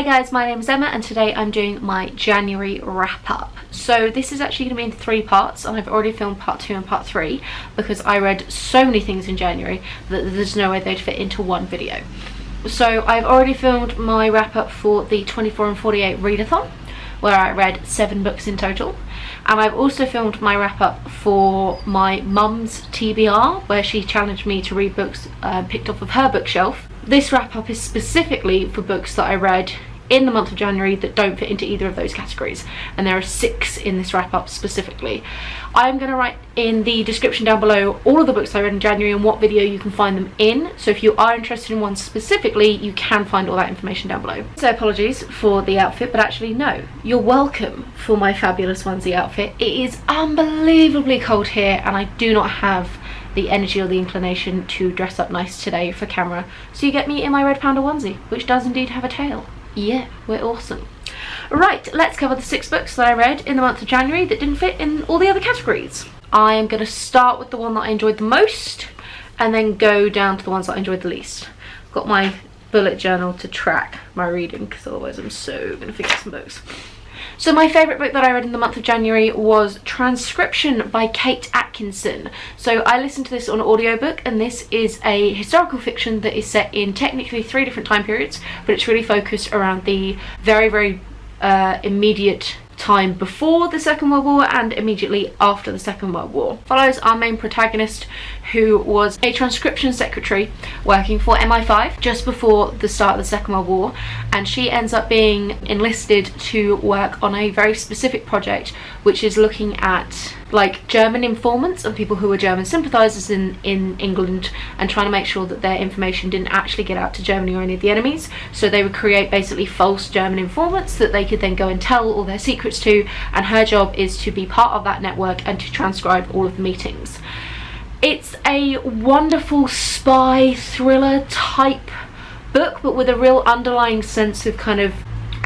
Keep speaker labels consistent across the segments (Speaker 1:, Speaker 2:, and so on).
Speaker 1: Hey guys, my name is Emma and today I'm doing my January wrap up. So this is actually going to be in 3 parts and I've already filmed part 2 and part 3 because I read so many things in January that there's no way they'd fit into one video. So I've already filmed my wrap up for the 24 and 48 readathon where I read 7 books in total, and I've also filmed my wrap up for my mum's TBR where she challenged me to read books picked off of her bookshelf. This wrap up is specifically for books that I read in the month of January that don't fit into either of those categories, and there are 6 in this wrap up specifically. I'm going to write in the description down below all of the books I read in January and what video you can find them in, so if you are interested in one specifically you can find all that information down below. So apologies for the outfit, but actually no, you're welcome for my fabulous onesie outfit. It is unbelievably cold here and I do not have the energy or the inclination to dress up nice today for camera, so you get me in my red panda onesie, which does indeed have a tail. Yeah, we're awesome. Right, let's cover the 6 books that I read in the month of January that didn't fit in all the other categories. I'm going to start with the one that I enjoyed the most and then go down to the ones that I enjoyed the least. I've got my bullet journal to track my reading because otherwise I'm so going to forget some books. So my favourite book that I read in the month of January was Transcription by Kate Atkinson. So I listened to this on audiobook, and this is a historical fiction that is set in technically 3 different time periods, but it's really focused around the very immediate time before the Second World War and immediately after the Second World War. Follows our main protagonist, who was a transcription secretary working for MI5 just before the start of the Second World War, and she ends up being enlisted to work on a very specific project which is looking at like German informants and people who were German sympathisers in England, and trying to make sure that their information didn't actually get out to Germany or any of the enemies. So they would create basically false German informants that they could then go and tell all their secrets to, and her job is to be part of that network and to transcribe all of the meetings. It's a wonderful spy thriller type book, but with a real underlying sense of kind of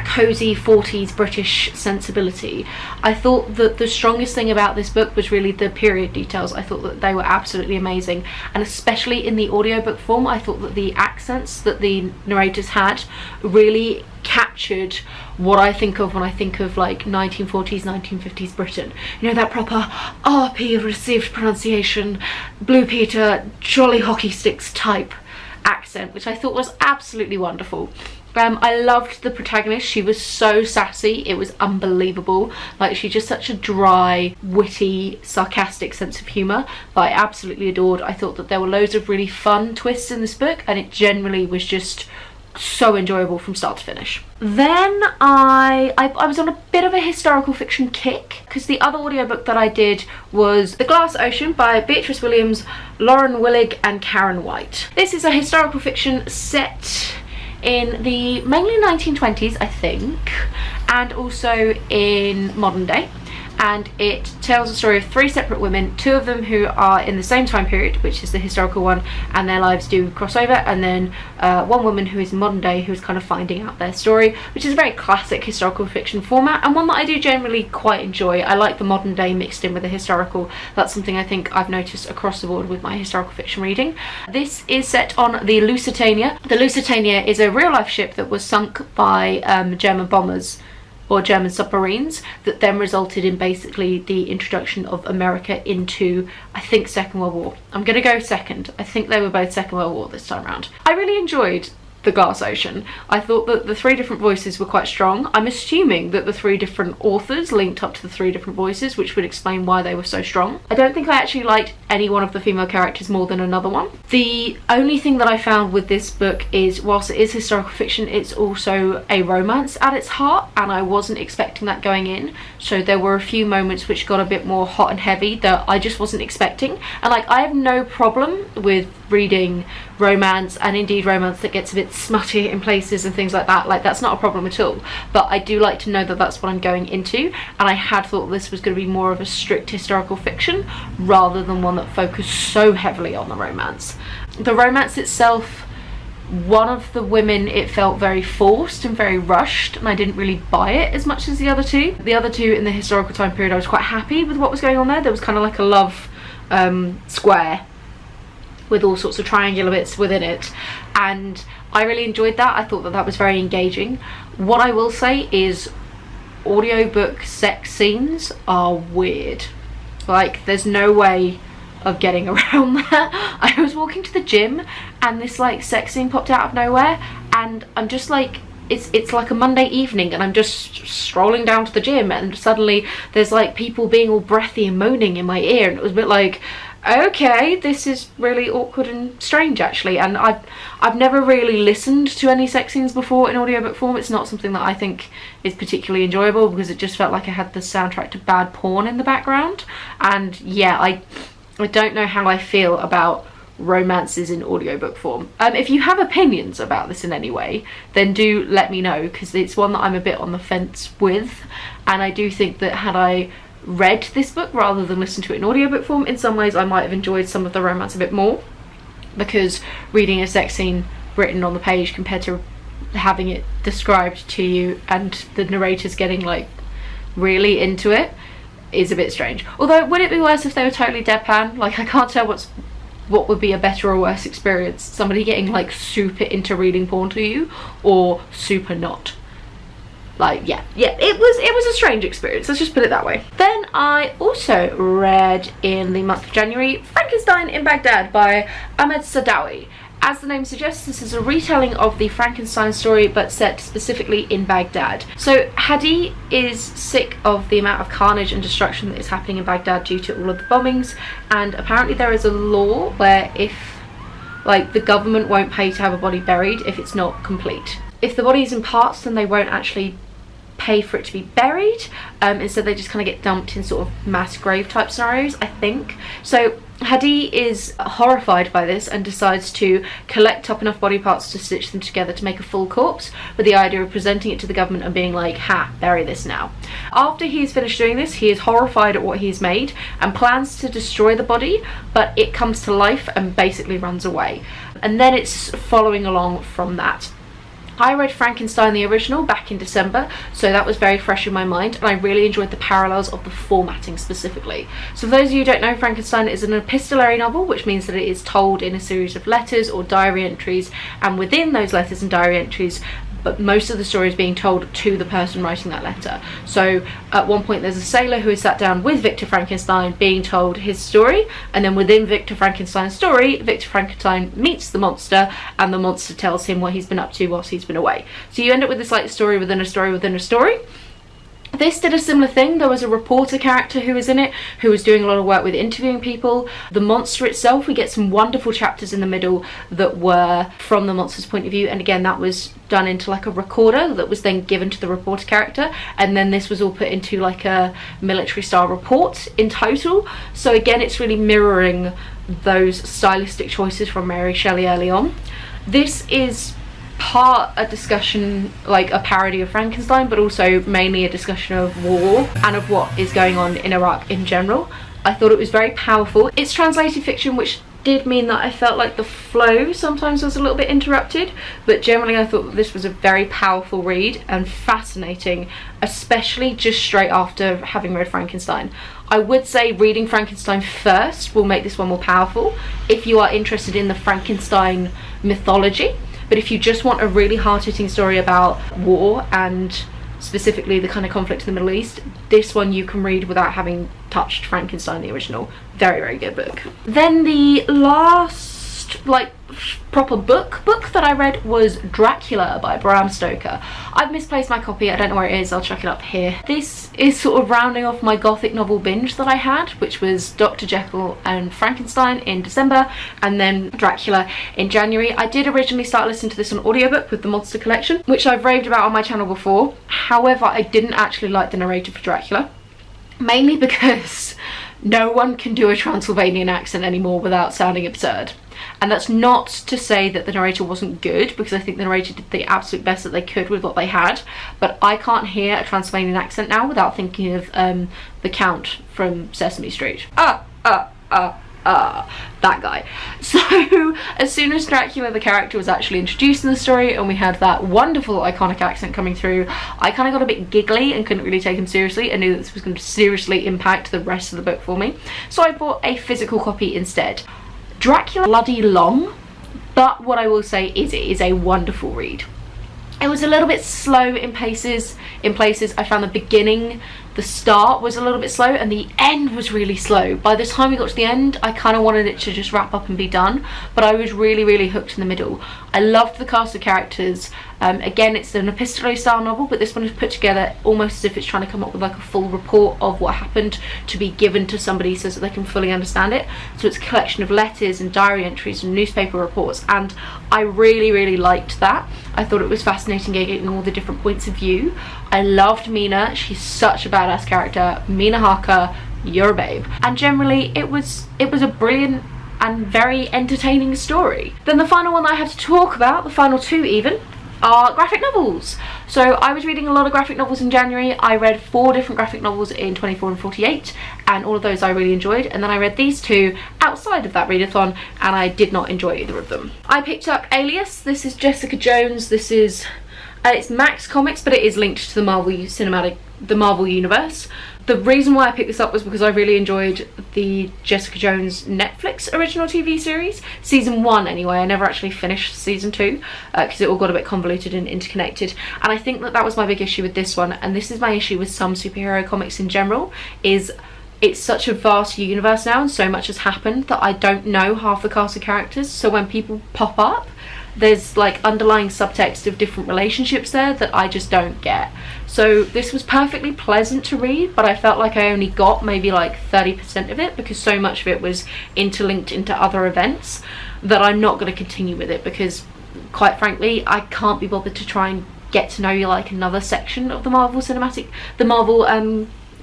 Speaker 1: cozy 40s British sensibility. I thought that the strongest thing about this book was really the period details. I thought that they were absolutely amazing, and especially in the audiobook form I thought that the accents that the narrators had really captured what I think of when I think of like 1940s, 1950s Britain. You know, that proper RP received pronunciation, Blue Peter, jolly hockey sticks type accent, which I thought was absolutely wonderful. I loved the protagonist. She was so sassy, it was unbelievable. Like, she's just such a dry, witty, sarcastic sense of humour that I absolutely adored. I thought that there were loads of really fun twists in this book, and it generally was just so enjoyable from start to finish. Then I was on a bit of a historical fiction kick, because the other audiobook that I did was The Glass Ocean by Beatriz Williams, Lauren Willig and Karen White. This is a historical fiction set in the mainly 1920s, I think, and also in modern day, and it tells the story of 3 separate women, 2 of them who are in the same time period, which is the historical one, and their lives do cross over, and then 1 woman who is in modern day who is kind of finding out their story, which is a very classic historical fiction format, and one that I do generally quite enjoy. I like the modern day mixed in with the historical. That's something I think I've noticed across the board with my historical fiction reading. This is set on the Lusitania. The Lusitania is a real life ship that was sunk by German bombers or German submarines that then resulted in basically the introduction of America into, I think, Second World War. I'm gonna go second. I think they were both Second World War this time around. I really enjoyed The Glass Ocean. I thought that the 3 different voices were quite strong. I'm assuming that the 3 different authors linked up to the 3 different voices, which would explain why they were so strong. I don't think I actually liked any one of the female characters more than another one. The only thing that I found with this book is, whilst it is historical fiction, it's also a romance at its heart, and I wasn't expecting that going in. So there were a few moments which got a bit more hot and heavy that I just wasn't expecting. And like, I have no problem with reading romance, and indeed romance that gets a bit smutty in places and things like that. Like, that's not a problem at all, but I do like to know that that's what I'm going into, and I had thought this was going to be more of a strict historical fiction rather than one that focused so heavily on the romance. The romance itself, one of the women, it felt very forced and very rushed, and I didn't really buy it as much as the other 2. The other 2 in the historical time period, I was quite happy with what was going on there. There was kind of like a love square with all sorts of triangular bits within it. and I really enjoyed that. I thought that that was very engaging. What I will say is audiobook sex scenes are weird. Like, there's no way of getting around that. I was walking to the gym and this like sex scene popped out of nowhere, and I'm just like, it's like a Monday evening and I'm just strolling down to the gym, and suddenly there's like people being all breathy and moaning in my ear, and it was a bit like, okay, this is really awkward and strange actually. And I've never really listened to any sex scenes before in audiobook form. It's not something that I think is particularly enjoyable, because it just felt like I had the soundtrack to bad porn in the background. And yeah, I don't know how I feel about romances in audiobook form. If you have opinions about this in any way, then do let me know, because it's one that I'm a bit on the fence with, and I do think that had I read this book rather than listen to it in audiobook form, in some ways I might have enjoyed some of the romance a bit more, because reading a sex scene written on the page compared to having it described to you and the narrators getting like really into it is a bit strange. Although, would it be worse if they were totally deadpan? Like, I can't tell what would be a better or worse experience. Somebody getting like super into reading porn to you, or super not. Like, yeah, it was a strange experience, let's just put it that way. Then I also read in the month of January Frankenstein in Baghdad by Ahmed Saadawi. As the name suggests, this is a retelling of the Frankenstein story, but set specifically in Baghdad. So Hadi is sick of the amount of carnage and destruction that is happening in Baghdad due to all of the bombings, and apparently there is a law where if, like, the government won't pay to have a body buried if it's not complete. If the body is in parts, then they won't actually pay for it to be buried. Instead they just kind of get dumped in sort of mass grave type scenarios, I think. So Hadi is horrified by this and decides to collect up enough body parts to stitch them together to make a full corpse, with the idea of presenting it to the government and being like, ha, bury this now. After he's finished doing this, he is horrified at what he's made and plans to destroy the body, but it comes to life and basically runs away. And then it's following along from that. I read Frankenstein the original back in December, so that was very fresh in my mind, and I really enjoyed the parallels of the formatting specifically. So for those of you who don't know, Frankenstein is an epistolary novel, which means that it is told in a series of letters or diary entries, and within those letters and diary entries, but most of the story is being told to the person writing that letter. So at one point there's a sailor who is sat down with Victor Frankenstein being told his story, and then within Victor Frankenstein's story, Victor Frankenstein meets the monster, and the monster tells him what he's been up to whilst he's been away. So you end up with this like story within a story within a story. This did a similar thing. There was a reporter character who was in it, who was doing a lot of work with interviewing people. The monster itself, we get some wonderful chapters in the middle that were from the monster's point of view, and again that was done into like a recorder that was then given to the reporter character, and then this was all put into like a military style report in total. So again, it's really mirroring those stylistic choices from Mary Shelley early on. This is part a discussion, like a parody of Frankenstein, but also mainly a discussion of war and of what is going on in Iraq in general. I thought it was very powerful. It's translated fiction, which did mean that I felt like the flow sometimes was a little bit interrupted, but generally I thought that this was a very powerful read and fascinating, especially just straight after having read Frankenstein. I would say reading Frankenstein first will make this one more powerful if you are interested in the Frankenstein mythology. But if you just want a really hard-hitting story about war and specifically the kind of conflict in the Middle East, this one you can read without having touched Frankenstein the original. Very, very good book. Then the last like proper book that I read was Dracula by Bram Stoker. I've misplaced my copy, I don't know where it is, I'll chuck it up here. This is sort of rounding off my gothic novel binge that I had, which was Dr. Jekyll and Frankenstein in December, and then Dracula in January. I did originally start listening to this on audiobook with the Monster Collection, which I've raved about on my channel before. However, I didn't actually like the narrator for Dracula, mainly because no one can do a Transylvanian accent anymore without sounding absurd. And that's not to say that the narrator wasn't good, because I think the narrator did the absolute best that they could with what they had, but I can't hear a Transylvanian accent now without thinking of the Count from Sesame Street. That guy. So as soon as Dracula the character was actually introduced in the story and we had that wonderful iconic accent coming through, I kind of got a bit giggly and couldn't really take him seriously and knew that this was going to seriously impact the rest of the book for me. So I bought a physical copy instead. Dracula bloody long, But what I will say is it is a wonderful read. It was a little bit slow in places. I found the beginning, the start was a little bit slow, and the end was really slow. By the time we got to the end, I kind of wanted it to just wrap up and be done, but I was really hooked in the middle. I loved the cast of characters. Again, it's an epistolary style novel, but this one is put together almost as if it's trying to come up with like a full report of what happened to be given to somebody so that they can fully understand it. So it's a collection of letters and diary entries and newspaper reports, and I really liked that. I thought it was fascinating getting all the different points of view. I loved Minna. She's such a badass character. Minna Harker, you're a babe. And generally it was a brilliant and very entertaining story. Then the final one that I had to talk about, the final two even, are graphic novels. So I was reading a lot of graphic novels in January. I read 4 different graphic novels in 24 and 48, and all of those I really enjoyed. And then I read these 2 outside of that readathon, and I did not enjoy either of them. I picked up Alias. This is Jessica Jones. This is it's Max Comics, but it is linked to the Marvel universe. The reason why I picked this up was because I really enjoyed the Jessica Jones Netflix original TV series. Season 1 anyway. I never actually finished season 2 because it all got a bit convoluted and interconnected. And I think that was my big issue with this one, and this is my issue with some superhero comics in general, is it's such a vast universe now and so much has happened that I don't know half the cast of characters. So when people pop up, there's like underlying subtext of different relationships there that I just don't get. So this was perfectly pleasant to read, but I felt like I only got maybe like 30% of it because so much of it was interlinked into other events that I'm not going to continue with it, because quite frankly I can't be bothered to try and get to know you like another section of the Marvel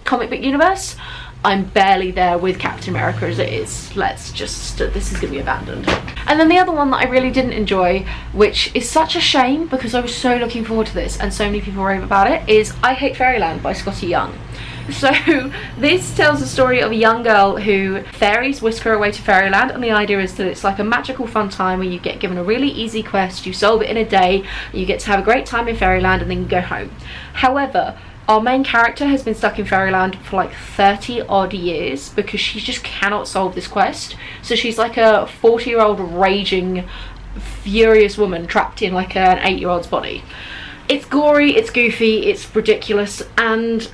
Speaker 1: comic book universe. I'm barely there with Captain America as it is. This is gonna be abandoned. And then the other one that I really didn't enjoy, which is such a shame because I was so looking forward to this and so many people rave about it, is I Hate Fairyland by Skottie Young. So this tells the story of a young girl who fairies whisk her away to Fairyland, and the idea is that it's like a magical fun time where you get given a really easy quest, you solve it in a day, you get to have a great time in Fairyland and then you go home. However, our main character has been stuck in Fairyland for like 30 odd years because she just cannot solve this quest. So she's like a 40-year-old raging, furious woman trapped in like an 8-year-old's body. It's gory, it's goofy, it's ridiculous, and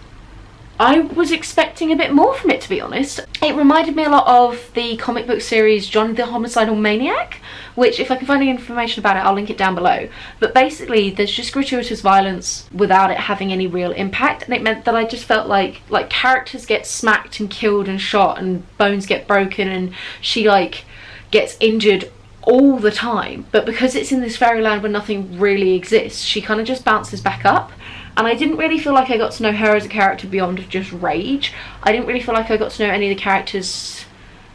Speaker 1: I was expecting a bit more from it, to be honest. It reminded me a lot of the comic book series Johnny the Homicidal Maniac, which if I can find any information about it I'll link it down below. But basically there's just gratuitous violence without it having any real impact, and it meant that I just felt like characters get smacked and killed and shot and bones get broken and she like gets injured all the time. But because it's in this fairyland where nothing really exists, she kind of just bounces back up. And I didn't really feel like I got to know her as a character beyond just rage. I didn't really feel like I got to know any of the characters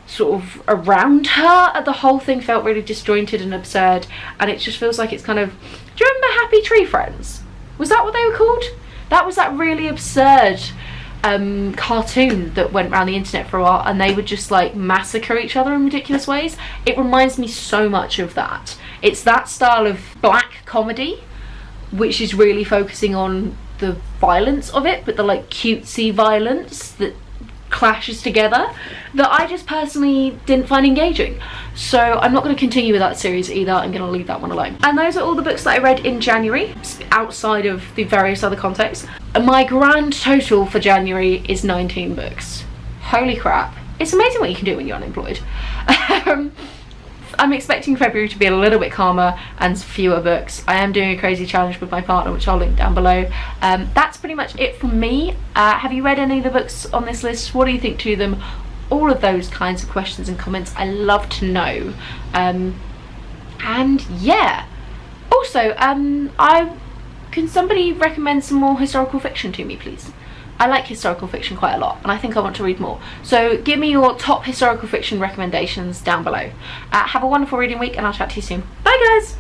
Speaker 1: sort of around her. The whole thing felt really disjointed and absurd, and it just feels like it's kind of... Do you remember Happy Tree Friends? Was that what they were called? That was that really absurd cartoon that went around the internet for a while, and they would just like massacre each other in ridiculous ways. It reminds me so much of that. It's that style of black comedy which is really focusing on the violence of it, but the like cutesy violence that clashes together, that I just personally didn't find engaging. So I'm not going to continue with that series either. I'm going to leave that one alone. And those are all the books that I read in January, outside of the various other contexts. And my grand total for January is 19 books. Holy crap. It's amazing what you can do when you're unemployed. I'm expecting February to be a little bit calmer and fewer books. I am doing a crazy challenge with my partner, which I'll link down below. That's pretty much it from me. Have you read any of the books on this list? What do you think to them? All of those kinds of questions and comments, I love to know. And yeah. Also, can somebody recommend some more historical fiction to me, please? I like historical fiction quite a lot, and I think I want to read more. So give me your top historical fiction recommendations down below. Have a wonderful reading week, and I'll chat to you soon. Bye guys!